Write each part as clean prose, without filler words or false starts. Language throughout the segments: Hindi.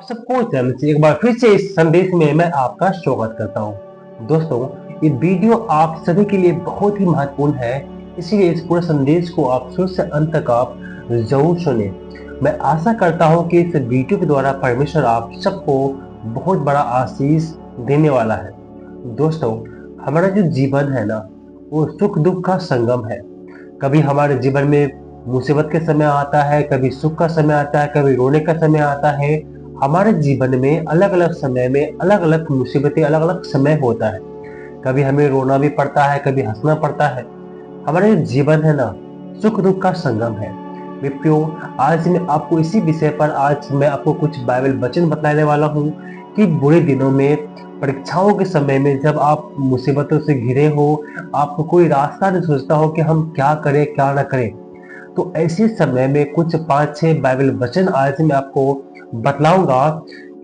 आप सबको चैनल से एक बार फिर से इस संदेश में मैं आपका स्वागत करता हूं। दोस्तों, ये वीडियो आप सभी के लिए बहुत ही महत्वपूर्ण है, इसलिए इस पूरे संदेश को आप शुरू से अंत तक आप जरूर सुने। मैं आशा करता हूं कि इस वीडियो के द्वारा परमेश्वर आप सबको बहुत बड़ा आशीष देने वाला है। दोस्तों, हमारा जो जीवन है ना, वो सुख दुख का संगम है। कभी हमारे जीवन में मुसीबत के समय आता है, कभी सुख का समय आता है, कभी रोने का समय आता है। हमारे जीवन में अलग अलग समय में अलग अलग मुसीबतें, अलग अलग समय होता है। कभी हमें रोना भी पड़ता है, कभी हंसना पड़ता है। हमारा जो जीवन है ना, सुख दुख का संगम है। मित्रों, आज मैं आपको इसी विषय पर आज मैं आपको कुछ बाइबल वचन बताने वाला हूँ कि बुरे दिनों में, परीक्षाओं के समय में, जब आप मुसीबतों से घिरे हो, आपको कोई रास्ता नहीं सोचता हो कि हम क्या करें क्या ना करें, तो ऐसे समय में कुछ 5-6 बाइबल वचन आज मैं आपको बतलाऊंगा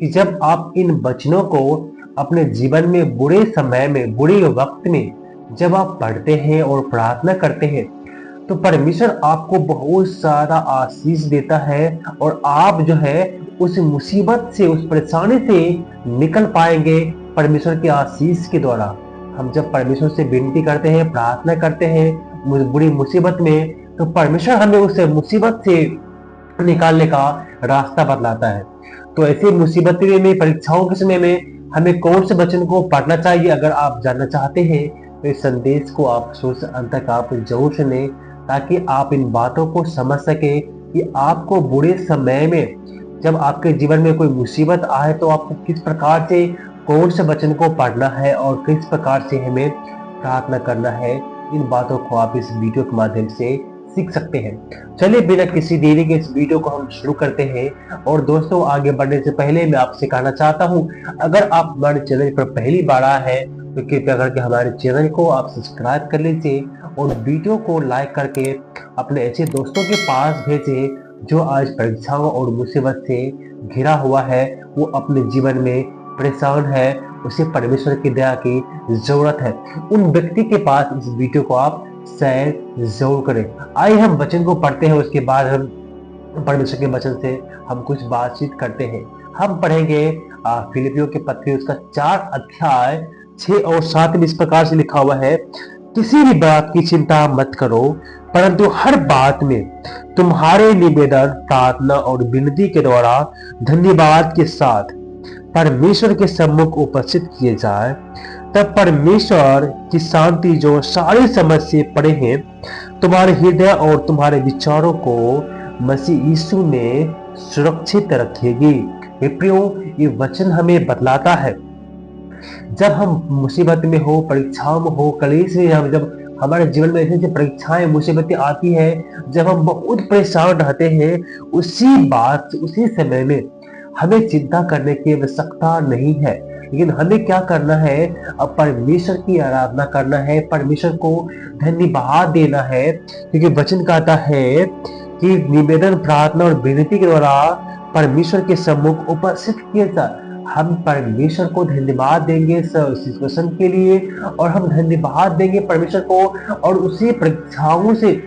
कि जब आप इन वचनों को अपने जीवन में बुरे समय में, बुरे वक्त में जब आप पढ़ते हैं और प्रार्थना करते हैं, तो परमेश्वर आपको बहुत सारा आशीष देता है और आप जो है उस मुसीबत से, उस परेशानी से निकल पाएंगे परमेश्वर के आशीष के द्वारा। हम जब परमेश्वर से विनती करते हैं, प्रार्थना करते हैं बुरी मुसीबत में, तो परमेश्वर हमें उस मुसीबत से निकालने का रास्ता बतलाता है। तो ऐसे मुसीबतें में, परीक्षाओं के समय में हमें कौन से वचन को पढ़ना चाहिए, अगर आप जानना चाहते हैं तो इस संदेश को आप शुरू से अंत तक आप जरूर सुने, ताकि आप इन बातों को समझ सके कि आपको बुरे समय में, जब आपके जीवन में कोई मुसीबत आए, तो आपको किस प्रकार से, कौन से वचन को पढ़ना है और किस प्रकार से हमें प्रार्थना करना है। इन बातों को आप इस वीडियो के माध्यम से सीख सकते हैं। चलिए बिना किसी देरी के इस वीडियो को हम शुरू करते हैं। और दोस्तों, आगे बढ़ने से पहले मैं आपसे कहना चाहता हूं, अगर आप हमारे चैनल पर पहली बार आए हैं तो कृपया करके हमारे चैनल को आप सब्सक्राइब कर लीजिए और वीडियो को लाइक करके अपने ऐसे दोस्तों के पास भेजें जो आज परीक्षाओं और मुसीबत से घिरा हुआ है, वो अपने जीवन में परेशान है, उसे परमेश्वर की दया की जरूरत है। उन व्यक्ति के पास इस वीडियो को आप शेयर जरूर करें। आइए हम वचन को पढ़ते हैं, उसके बाद हम परमेश्वर के वचन से हम कुछ बातचीत करते हैं। हम पढ़ेंगे फिलिपियों के पत्री, उसका 4 अध्याय 6 और 7 में इस प्रकार से लिखा हुआ है, किसी भी बात की चिंता मत करो, परंतु हर बात में तुम्हारे निवेदन, प्रार्थना और विनती के द्वारा धन्यवाद के साथ परमेश्वर के सम्मुख उपस्थित किए जाए। तब परमेश्वर की शांति, जो सारी समझ से परे है, तुम्हारे हृदय और तुम्हारे विचारों को मसीह यीशु में सुरक्षित रखेगी। प्रियो, ये वचन हमें बतलाता है, जब हम मुसीबत में हो, परीक्षाओं में हो, कलेश में, हम जब हमारे जीवन में ऐसी परीक्षाएं, मुसीबतें आती है, जब हम बहुत परेशान रहते हैं, उसी समय में हमें चिंता करने की आवश्यकता नहीं है, लेकिन हमें क्या करना है, अब परमेश्वर की आराधना करना है, परमेश्वर को धन्यवाद देना है, क्योंकि वचन कहता है कि निवेदन, प्रार्थना और विनती के द्वारा परमेश्वर के सम्मुख उपस्थित किए जाए। हम परमेश्वर को धन्यवाद देंगे सिचुएशन के लिए, और हम धन्यवाद देंगे परमेश्वर को, और उसी परीक्षाओं से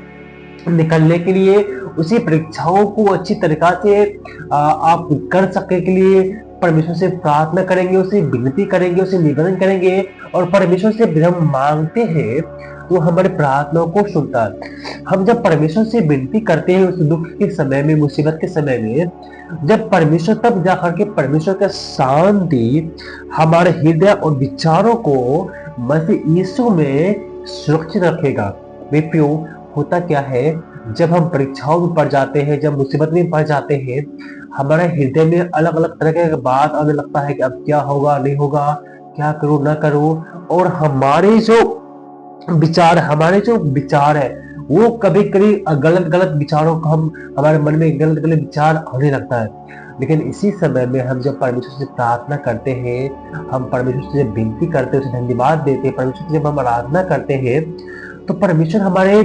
निकलने के लिए, उसी परीक्षाओं को अच्छी तरीका से आप कर सके के लिए परमेश्वर से प्रार्थना करेंगे, उसे विनती करेंगे, उसे निवेदन करेंगे, और परमेश्वर से हम मांगते हैं तो हमारे प्रार्थनाओं को सुनता है। हम जब परमेश्वर से विनती करते हैं उस दुख के समय में, मुसीबत के समय में, जब परमेश्वर, तब जाकर के परमेश्वर का शांति हमारे हृदय और विचारों को मसीह यीशु में सुरक्षित रखेगा। मित्रों, होता क्या है, जब हम परीक्षाओं में पड़ जाते हैं, जब मुसीबत में पड़ जाते हैं, हमारे हृदय में अलग अलग तरह के बात आने लगता है कि अब क्या होगा, नहीं होगा, क्या करूं ना करूं, और हमारे जो विचार है, वो कभी कभी गलत गलत विचारों को हमारे मन में गलत गलत विचार आने लगता है। लेकिन इसी समय में हम जब परमेश्वर से प्रार्थना करते हैं, हम परमेश्वर से विनती करते हैं, उसे धन्यवाद देते हैं, परमेश्वर से जब हम आराधना करते हैं, तो परमेश्वर हमारे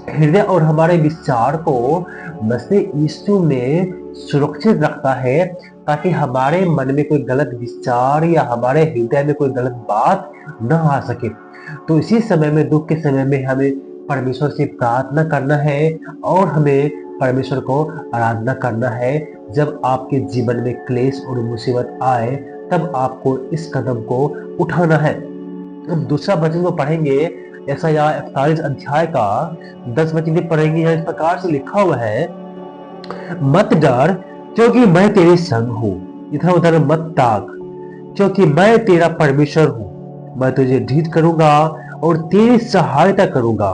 हृदय और हमारे विचार को मसीह यीशु में सुरक्षित रखता है, ताकि हमारे मन में कोई गलत विचार या हमारे हृदय में कोई गलत बात न आ सके। तो इसी समय में, दुख के समय में, हमें परमेश्वर से प्रार्थना करना है और हमें परमेश्वर को आराधना करना है। जब आपके जीवन में क्लेश और मुसीबत आए तब आपको इस कदम को उठाना है। हम दूसरा वचन को पढ़ेंगे, यशायाह 41 अध्याय का 10 वचन भी पढ़ेंगे। यहाँ इस प्रकार से लिखा हुआ है, मत डर क्योंकि मैं तेरे संग हूँ। इधर उधर मत ताक क्योंकि मैं तेरा परमेश्वर हूँ। मैं तुझे ढीठ करूंगा और तेरी सहायता करूंगा।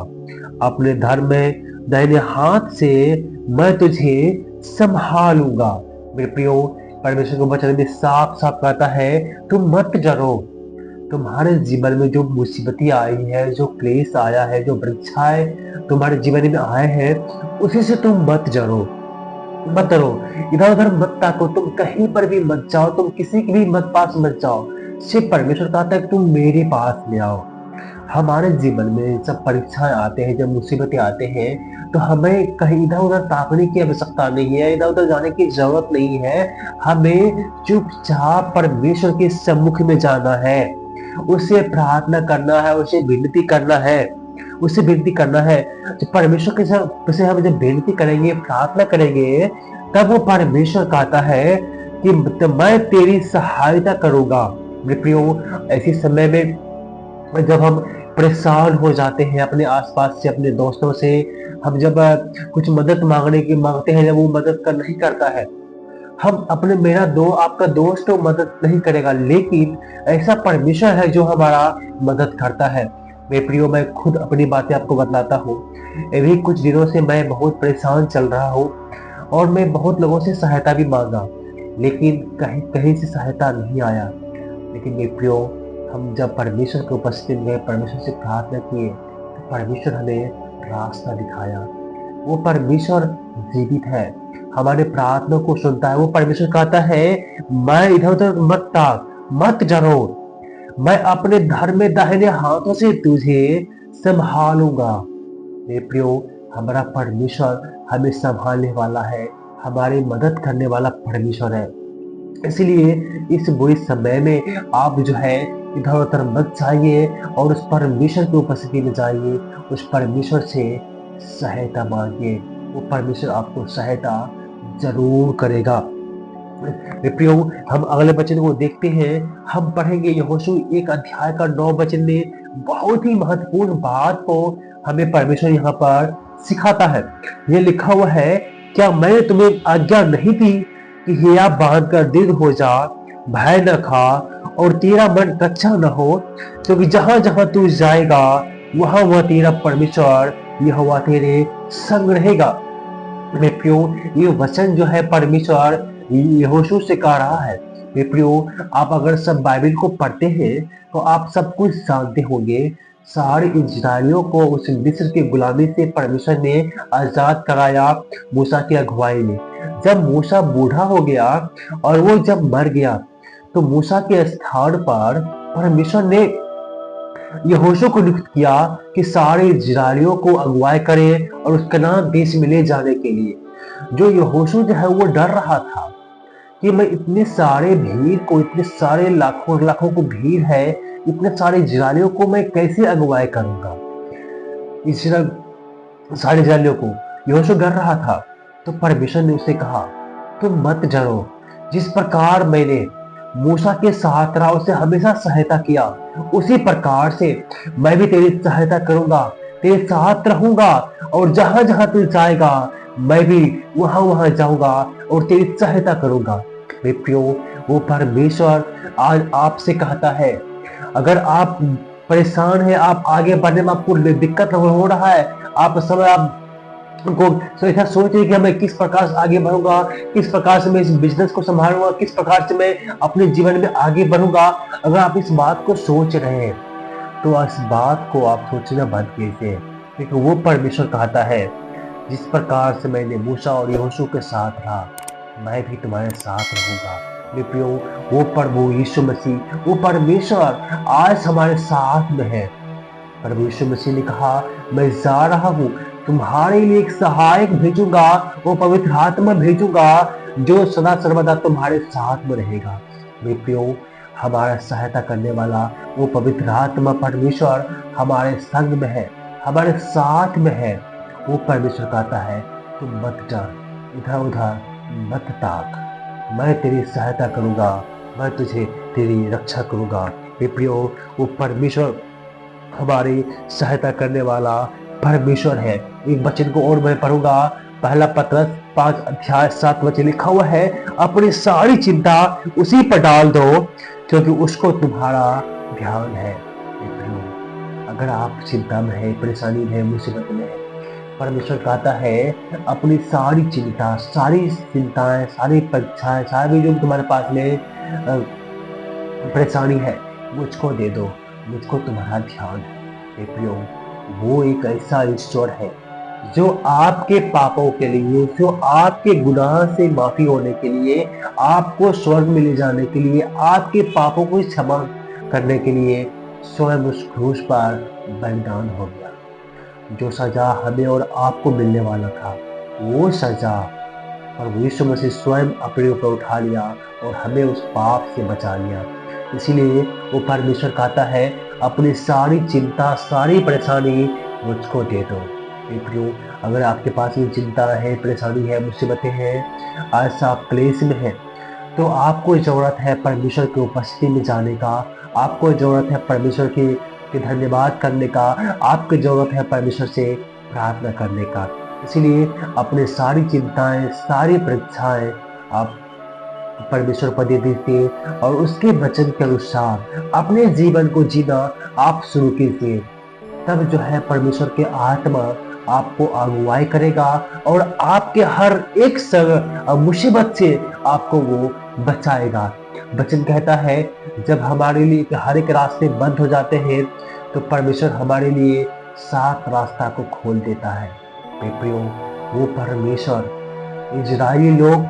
अपने धर्म में दाहिने हाथ से मैं तुझे संभालूंगा। मेरे प्रियो, परमेश्वर को वचन में साफ साफ कहता है, तुम मत डरो। तुम्हारे जीवन में जो मुसीबतें आई है, जो क्लेश आया है, जो परीक्षाएं तुम्हारे जीवन में आए हैं, उसी से तुम मत डरो, मत डरो। इधर उधर मत ताको, तुम कहीं पर भी मत जाओ, तुम किसी के भी मत पास मत जाओ। सिर्फ परमेश्वर कहता है कि तुम मेरे पास ले आओ। हमारे जीवन में जब परीक्षाएं आते हैं, जब मुसीबतें आते हैं, तो हमें कहीं इधर उधर ताकने की आवश्यकता नहीं है, इधर उधर जाने की जरूरत नहीं है। हमें चुपचाप परमेश्वर के सम्मुख में जाना है, उससे प्रार्थना करना है, उसे विनती करना है, उससे विनती करना है। जब परमेश्वर के से हम जब विनती करेंगे, प्रार्थना करेंगे, तब वो परमेश्वर कहता है कि मैं तेरी सहायता करूंगा। मेरे प्रियो, ऐसे समय में जब हम परेशान हो जाते हैं अपने आसपास से, अपने दोस्तों से, हम जब कुछ मदद मांगते हैं, जब वो मदद कर नहीं करता है, हम अपने आपका दोस्त तो मदद नहीं करेगा, लेकिन ऐसा परमेश्वर है जो हमारा मदद करता है। मेरे प्रियो, मैं खुद अपनी बातें आपको बतलाता हूँ। अभी कुछ दिनों से मैं बहुत परेशान चल रहा हूँ और मैं बहुत लोगों से सहायता भी मांगा, लेकिन कहीं कहीं से सहायता नहीं आया। लेकिन मेरे प्रियो, हम जब परमेश्वर के उपस्थिति में गए, परमेश्वर से प्रार्थना किए, तो परमेश्वर हमें रास्ता दिखाया। वो परमेश्वर जीवित है, हमारे प्रार्थना को सुनता है। वो परमेश्वर कहता है, मैं इधर उधर मत ताक, मत डरो, मैं अपने धर्म में दाहिने हाथों से तुझे संभालूंगा। मेरे प्रियो, हमारा परमेश्वर हमें संभालने वाला है, हमारी मदद करने वाला परमेश्वर है। इसलिए इस बुरे समय में आप जो है इधर उधर मत जाइए और उस परमेश्वर की उपस्थिति में जाइए, उस परमेश्वर से सहायता मांगिए। वो परमेश्वर आपको सहायता जरूर करेगा। प्रियो, हम अगले वचन को देखते हैं। हम पढ़ेंगे यहोशू 1 अध्याय का 9 वचन में बहुत ही महत्वपूर्ण बात को हमें परमेश्वर यहाँ पर सिखाता है। ये लिखा हुआ है, क्या मैंने तुम्हें आज्ञा नहीं दी कि हिया बांध कर दृढ़ हो जा, भय न खा और तेरा मन कच्चा न हो, क्योंकि जहां जहां तू जाएगा वहां वह तेरा परमेश्वर यहोवा तेरे संग रहेगा। मेरे प्रियो, ये वचन जो है परमेश्वर यहोशू से कह रहा है। मेरे प्रियो, आप अगर सब बाइबल को पढ़ते हैं तो आप सब कुछ जानते होंगे। सारे इजरायलियों को उस मिस्र की गुलामी से परमेश्वर ने आजाद कराया मूसा की अगुवाई में। जब मूसा बूढ़ा हो गया और वो जब मर गया, तो मूसा के स्थान पर परमेश्वर ने यहोशू को नियुक्त किया कि सारे इजरायलियों को अगुवाई करे और उसका नाम देश में ले जाने के लिए। जो यहोशू जो है वो डर रहा था कि मैं इतने सारे भीड़ को, इतने सारे लाखों लाखों को भीड़ है, इतने सारे इजरायलियों को मैं कैसे अगुवाई करूंगा। सारे इजरायलियों को यहोशू डर रहा था। तो परमेश्वर ने उसे कहा, तुम मत डरो, जिस प्रकार मैंने मूसा के साथ रहा, उसे हमेशा सहायता किया, उसी प्रकार से मैं भी तेरी सहायता करूंगा, तेरे साथ रहूंगा, और जहां जहां तू जाएगा मैं भी वहां वहां जाऊंगा और तेरी सहायता करूंगा। मेरे प्रियो, वो परमेश्वर आज आपसे कहता है, अगर आप परेशान हैं, आप आगे बढ़ने में आपको दिक्कत हो रहा है, आप समय आप को ऐसा सोच रहे कि मैं किस प्रकार से आगे बढ़ूंगा, किस प्रकार से मैं इस बिजनेस को संभालूंगा, किस प्रकार से मैं अपने जीवन में आगे बढ़ूंगा। अगर आप इस बात को सोच रहे हैं तो इस बात को आप सोचना बंद कीजिए, क्योंकि वो परमेश्वर कहता है, जिस प्रकार से मैंने मूसा और यहोशू के साथ रहा, मैं भी तुम्हारे साथ रहूंगा। मेरे प्रियो, वो प्रभु यीशु मसीह, वो परमेश्वर आज हमारे साथ में है। प्रभु यीशु मसीह ने कहा, मैं जा रहा हूँ, तुम्हारे लिए एक सहायक भेजूंगा, वो पवित्र आत्मा भेजूंगा जो सदा सर्वदा तुम्हारे साथ में रहेगा। मेरे प्रियो, हमारा सहायता करने वाला वो पवित्र आत्मा परमेश्वर हमारे संग में है, हमारे साथ में है। वो परमेश्वर कहता है, तुम मत डर, इधर उधर मत ताक, मैं तेरी सहायता करूंगा, मैं तुझे तेरी रक्षा करूंगा। हे प्रियो, वो परमेश्वर हमारी सहायता करने वाला परमेश्वर है। एक वचन को और मैं पढ़ूंगा, पहला पतरस 5 अध्याय 7 वचन लिखा हुआ है, अपनी सारी चिंता उसी पर डाल दो क्योंकि उसको तुम्हारा ध्यान है। हे प्रियो, अगर आप चिंता में है, परेशानी में है, मुसीबत में है, परमेश्वर कहता है अपनी सारी चिंता, सारी चिंताएं, सारी परीक्षाएं, सारी जो तुम्हारे पास में परेशानी है, मुझको दे दो, मुझको तुम्हारा ध्यान है। हे प्रियो, वो एक ऐसा ईश्वर है जो आपके पापों के लिए, जो आपके गुनाह से माफी होने के लिए, आपको स्वर्ग में ले जाने के लिए, आपके पापों को क्षमा करने के लिए स्वयं उस क्रूस पर बलिदान हो गया। जो सजा हमें और आपको मिलने वाला था, वो सजा प्रभु यीशु मसीह स्वयं अपने ऊपर उठा लिया और हमें उस पाप से बचा लिया। इसीलिए वो परमेश्वर कहता है अपनी सारी चिंता, सारी परेशानी मुझको दे दो। प्रियो, अगर आपके पास ये चिंता है, परेशानी है, मुसीबतें हैं, ऐसा आप क्लेश में है, तो आपको जरूरत है परमेश्वर की उपस्थिति में जाने का। आपको जरूरत है परमेश्वर के धन्यवाद करने का। आपकी जरूरत है परमेश्वर से प्रार्थना करने का। इसीलिए अपने सारी चिंताएं, सारी परीक्षाएं आप परमेश्वर पर दे दीजिए और उसके वचन के अनुसार अपने जीवन को जीना आप शुरू कीजिए। तब जो है परमेश्वर के आत्मा आपको अगुवाई करेगा और आपके हर एक मुसीबत से आपको वो बचाएगा। वचन कहता है जब हमारे लिए हर एक रास्ते बंद हो जाते हैं तो परमेश्वर हमारे लिए 7 रास्ता को खोल देता है। प्रियो, वो परमेश्वर, इजरायली लोग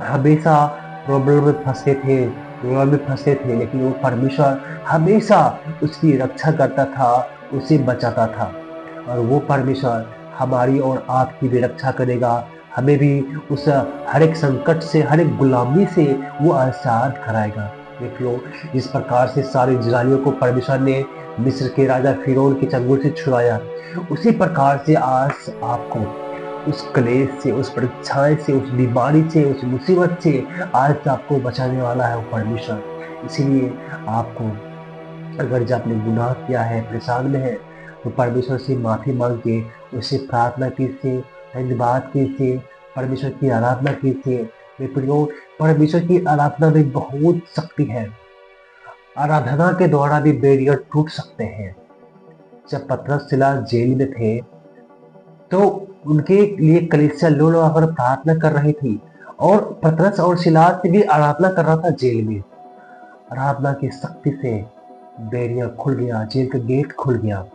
हमेशा प्रॉब्लम में फंसते थे, प्रॉब्लम में फंसते थे, लेकिन वो परमेश्वर हमेशा उसकी रक्षा करता था, उसे बचाता था। और वो परमेश्वर हमारी और आपकी भी रक्षा करेगा। हमें भी उस हर एक संकट से, हर एक गुलामी से वो आजाद कराएगा। देखियो, जिस प्रकार से सारे इजरायलियों को परमेश्वर ने मिस्र के राजा फिरौन के चंगुल से छुड़ाया, उसी प्रकार से आज आपको उस क्लेश से, उस परीक्षाएं से, उस बीमारी से, उस मुसीबत से आज आपको बचाने वाला है वो परमेश्वर। इसीलिए आपको, अगर जब आपने गुनाह किया है, परेशान में है, तो परमेश्वर से माफी मांग के उससे प्रार्थना कीजिए, धन्यवाद कीजिए, परमेश्वर की आराधना कीजिए। प्रियो, परमेश्वर की आराधना में बहुत शक्ति है। आराधना के द्वारा भी बैरियर टूट सकते हैं। जब पतरस सिलास जेल में थे तो उनके लिए कलीसिया लो लगाकर प्रार्थना कर रही थी और पतरस और सिलास भी आराधना कर रहा था जेल में। आराधना की शक्ति से बैरियर खुल गया, जेल का गेट खुल गया।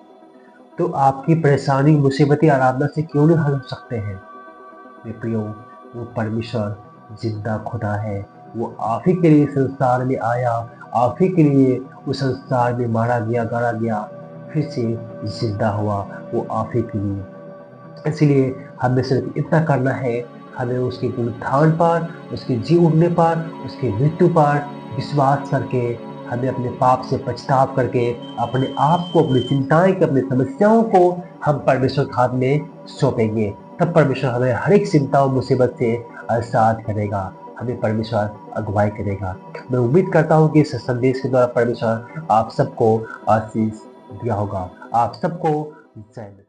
तो आपकी परेशानी, मुसीबतें आराधना से क्यों नहीं हल हो सकते हैं? प्रियो, वो परमेश्वर जिंदा खुदा है। वो आप ही के लिए संसार में आया, आप ही के लिए उस संसार में मारा गया, गाड़ा गया, फिर से जिंदा हुआ, वो आप ही के लिए। इसलिए हमें सिर्फ इतना करना है, हमें उसके पुनरुत्थान पर, उसके जी उठने पर, उसकी मृत्यु पर विश्वास करके, हमें अपने पाप से पछताव करके, अपने आप को, अपनी चिंताएं की, अपनी समस्याओं को हम परमेश्वर के हाथ में सौंपेंगे। तब परमेश्वर हमें हर एक चिंता और मुसीबत से आजाद करेगा, हमें परमेश्वर अगुवाई करेगा। मैं उम्मीद करता हूँ कि इस संदेश के द्वारा परमेश्वर आप सबको आशीष दिया होगा। आप सबको जय।